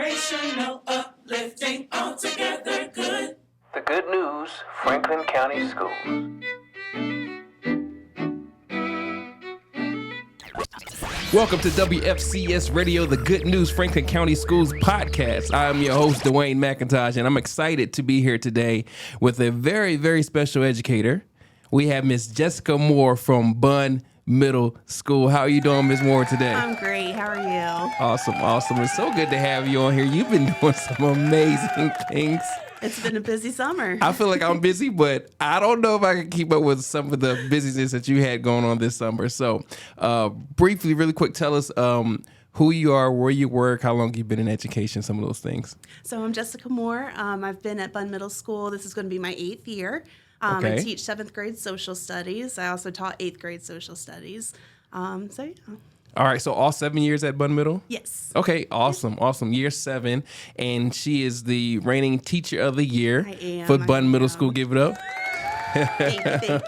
Inspirational, uplifting, altogether good. The Good News Franklin County Schools. Welcome to WFCS Radio, the Good News Franklin County Schools podcast. I'm your host, Dwayne McIntosh, and I'm excited to be here today with a very, very special educator. We have Miss Jessica Mohr from Bunn Middle School. How are you doing, Ms. Mohr, today? I'm great. How are you? Awesome. It's so good to have you on here. You've been doing some amazing things. It's been a busy summer. I feel like I'm busy, but I don't know if I can keep up with some of the busyness that you had going on this summer. So briefly, really quick, tell us who you are, where you work, how long you've been in education, some of those things. So I'm Jessica Mohr. I've been at Bunn Middle School. This is going to be my 8th year. Okay. I teach 7th grade social studies. I also taught 8th grade social studies. Yeah. All right, so all 7 years at Bunn Middle? Yes. Okay, awesome. Year 7, and she is the reigning Teacher of the Year for Bunn Middle School. Give it up. Thank you.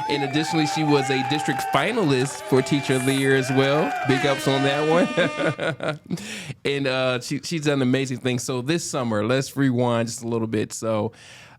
And additionally, she was a district finalist for Teacher of the Year as well. Big ups on that one. And she's done amazing things. So this summer, let's rewind just a little bit. So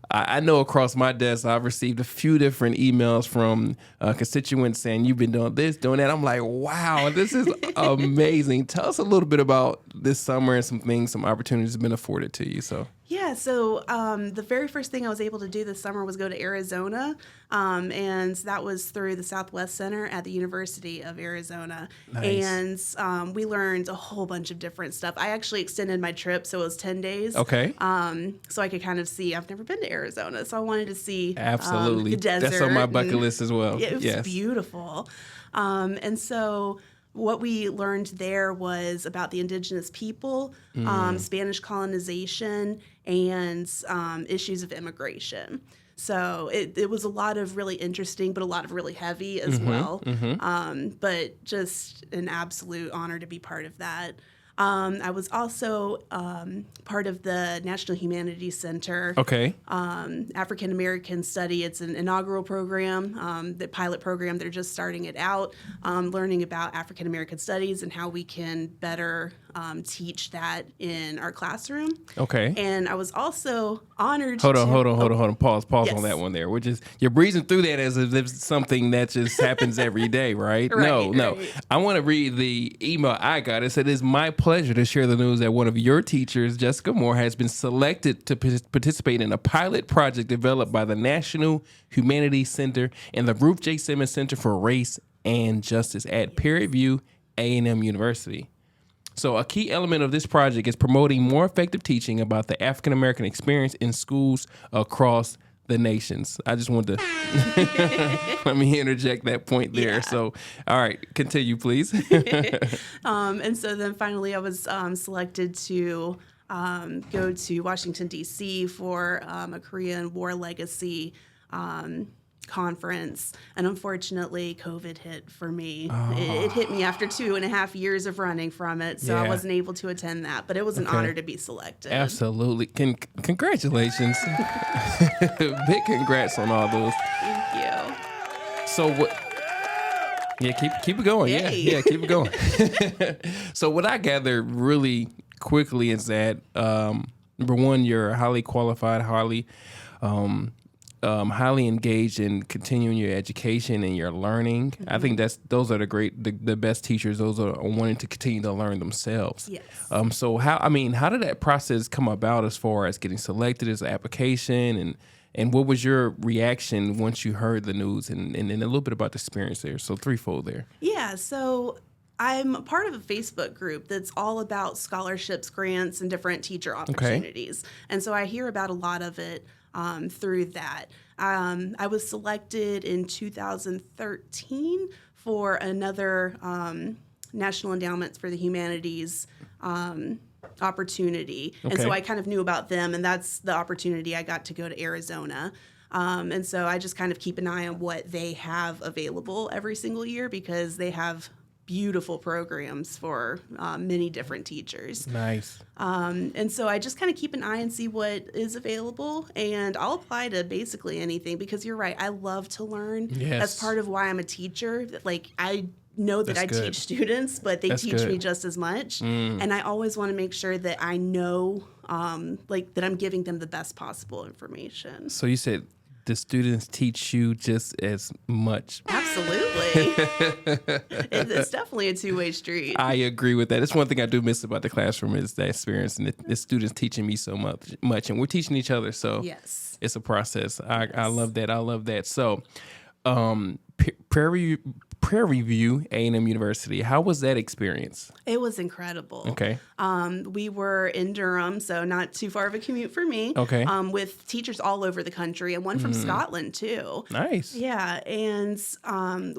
I know across my desk, I've received a few different emails from constituents saying you've been doing this, doing that. I'm like, wow, this is amazing. Tell us a little bit about this summer and some opportunities have been afforded to you. Yeah, so the very first thing I was able to do this summer was go to Arizona, and that was through the Southwest Center at the University of Arizona. Nice. And we learned a whole bunch of different stuff. I actually extended my trip, so it was 10 days. Okay. So I could kind of see. I've never been to Arizona, so I wanted to see Absolutely. The desert. That's on my bucket list as well. It was beautiful. And so what we learned there was about the indigenous people, Spanish colonization, and issues of immigration. So it was a lot of really interesting, but a lot of really heavy as well. But just an absolute honor to be part of that. I was also part of the National Humanities Center. Okay. African American Study. It's an inaugural program, the pilot program. They're just starting it out, learning about African American studies and how we can better teach that in our classroom. Okay. And I was also honored. Hold on. Pause Yes. on that one there. Which is you're breezing through that as if it's something that just happens every day, right? No. Right. I want to read the email I got. It said, "It's my pleasure to share the news that one of your teachers, Jessica Mohr, has been selected to participate in a pilot project developed by the National Humanities Center and the Ruth J. Simmons Center for Race and Justice at Prairie View A&M University." So a key element of this project is promoting more effective teaching about the African American experience in schools across the nations. I just wanted to let me interject that point there. Yeah. So, all right, continue, please. And so then finally I was selected to go to Washington, D.C. for a Korean War Legacy conference. And unfortunately, COVID hit for me. It hit me after 2.5 years of running from it. So I wasn't able to attend that. But it was an honor to be selected. Absolutely. Congratulations. Big congrats on all those. Thank you. So what? Yeah, keep it going. Yay. Yeah, keep it going. So what I gathered really quickly is that number one, you're highly qualified, highly engaged in continuing your education and your learning. I think those are the best teachers. Those are wanting to continue to learn themselves. Yes. So how did that process come about as far as getting selected as an application and what was your reaction once you heard the news and a little bit about the experience there? So threefold there. Yeah, so I'm part of a Facebook group that's all about scholarships, grants, and different teacher opportunities. Okay. And so I hear about a lot of it through that. I was selected in 2013 for another National Endowments for the Humanities opportunity. Okay. And so I kind of knew about them, and that's the opportunity I got to go to Arizona. And so I just kind of keep an eye on what they have available every single year because they have beautiful programs for many different teachers. Nice. And so I just kind of keep an eye and see what is available, and I'll apply to basically anything because you're right. I love to learn. Yes. That's part of why I'm a teacher. Like know that That's I good. teach students, but they That's teach good. me just as much. And I always want to make sure that I know, that I'm giving them the best possible information. So you said the students teach you just as much. Absolutely. It's definitely a two-way street. I agree with that. It's one thing I do miss about the classroom is that experience and the students teaching me so much, and we're teaching each other. So Yes. it's a process. I love that. I love that. So, Prairie View A&M University. How was that experience? It was incredible. Okay. We were in Durham, so not too far of a commute for me. Okay. With teachers all over the country and one from Scotland too. Nice. Yeah, and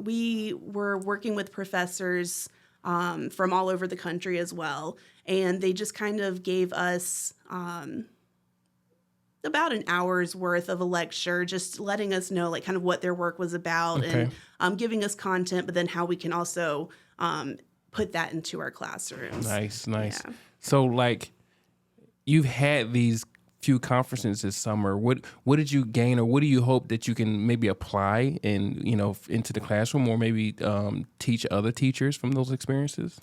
we were working with professors from all over the country as well, and they just kind of gave us about an hour's worth of a lecture, just letting us know like kind of what their work was about and giving us content, but then how we can also put that into our classrooms. Nice. Yeah. So, like, you've had these few conferences this summer. What did you gain, or what do you hope that you can maybe apply into the classroom, or maybe teach other teachers from those experiences?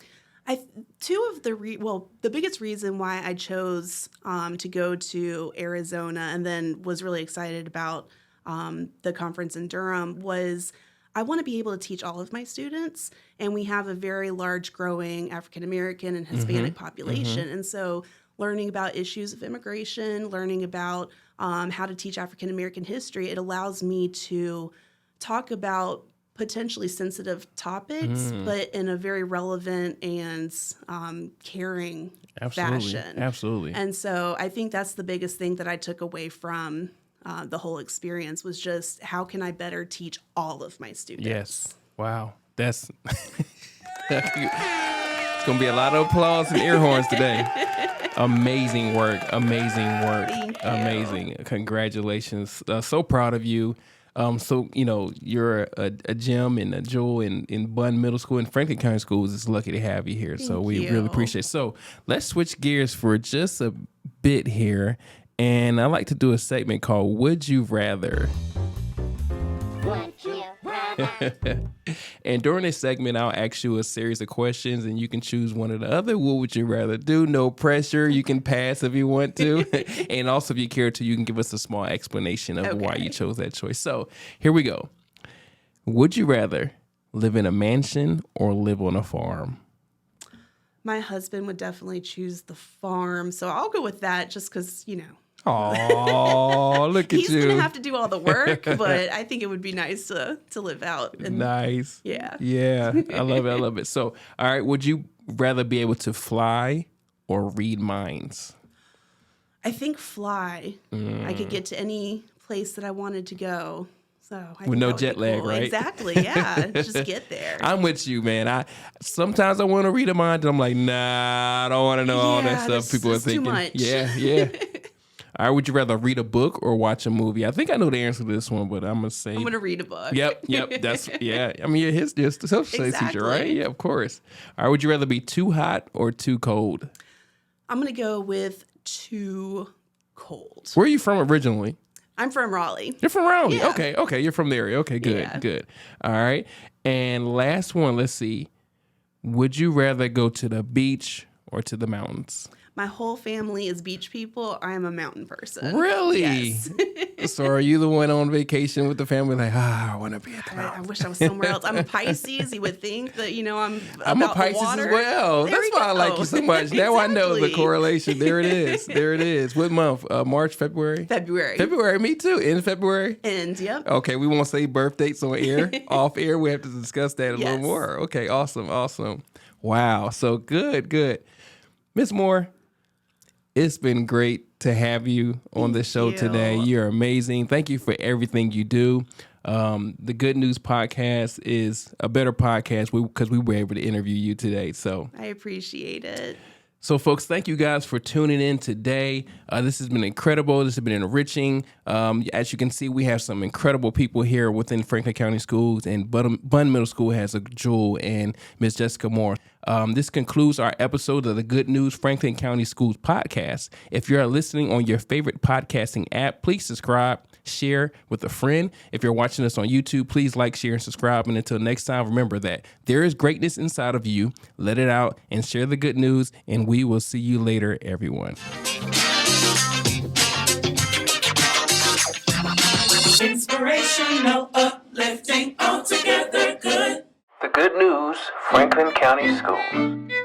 The biggest reason why I chose to go to Arizona and then was really excited about the conference in Durham was I want to be able to teach all of my students, and we have a very large growing African American and Hispanic population. And so learning about issues of immigration, learning about how to teach African American history, it allows me to talk about potentially sensitive topics, but in a very relevant and caring fashion. Absolutely. And so I think that's the biggest thing that I took away from the whole experience was just how can I better teach all of my students? Yes. Wow. That's it's gonna be a lot of applause and ear horns today. Amazing work. Thank you. Amazing. Congratulations. So proud of you. So, you're a Jim and a Joel in Bunn Middle School and Franklin County Schools is lucky to have you here. So we really appreciate it. So let's switch gears for just a bit here. And I like to do a segment called Would You Rather? Would you rather? And during this segment, I'll ask you a series of questions and you can choose one or the other. What would you rather do? No pressure. You can pass if you want to. And also, if you care to, you can give us a small explanation of why you chose that choice. So here we go. Would you rather live in a mansion or live on a farm? My husband would definitely choose the farm, so I'll go with that just because, Oh, look at he's you. going to have to do all the work, but I think it would be nice to live out. And, Nice. Yeah. Yeah. I love it. So, all right. Would you rather be able to fly or read minds? I think fly. I could get to any place that I wanted to go. So With no jet lag, right? Exactly. Yeah. Just get there. I'm with you, man. Sometimes I want to read a mind, and I'm like, nah, I don't want to know all that Yeah, stuff that's people are just too thinking. much. Yeah. All right, would you rather read a book or watch a movie? I think I know the answer to this one, but I'm gonna say I'm going to read a book. Yep. That's I mean, you're the social studies teacher, right? Exactly. Yeah, of course. All right, would you rather be too hot or too cold? I'm going to go with too cold. Where are you from originally? I'm from Raleigh. You're from Raleigh. Yeah. Okay. You're from the area. Okay, Yeah. good. All right. And last one, let's see. Would you rather go to the beach or to the mountains? My whole family is beach people. I am a mountain person. Really? Yes. So are you the one on vacation with the family? Like, I want to be at the I mountains. wish I was somewhere else. I'm a Pisces. You would think that, I'm I'm a about Pisces the as water. well. There That's we why I like go. you so much. Now I know the Exactly. correlation. There it is. What month? March, February? February. Me too. In February? And yep. Okay, we won't say birth dates on air. Off air, we have to discuss that a little Yes. more. Okay, awesome. Wow, so good. Miss Mohr, it's been great to have you on the show you. today. You're amazing. Thank you for everything you do. The Good News Podcast is a better podcast because we were able to interview you today. So I appreciate it. So, folks, thank you guys for tuning in today. This has been incredible. This has been enriching. As you can see, we have some incredible people here within Franklin County Schools, and Bunn Middle School has a Jewel and Miss Jessica Mohr. This concludes our episode of the Good News Franklin County Schools podcast. If you are listening on your favorite podcasting app, please subscribe, share with a friend. If you're watching us on YouTube, please like, share, and subscribe. And until next time, remember that there is greatness inside of you. Let it out and share the good news. And we will see you later, everyone. Inspirational, uplifting, altogether good. The Good News Franklin County Schools.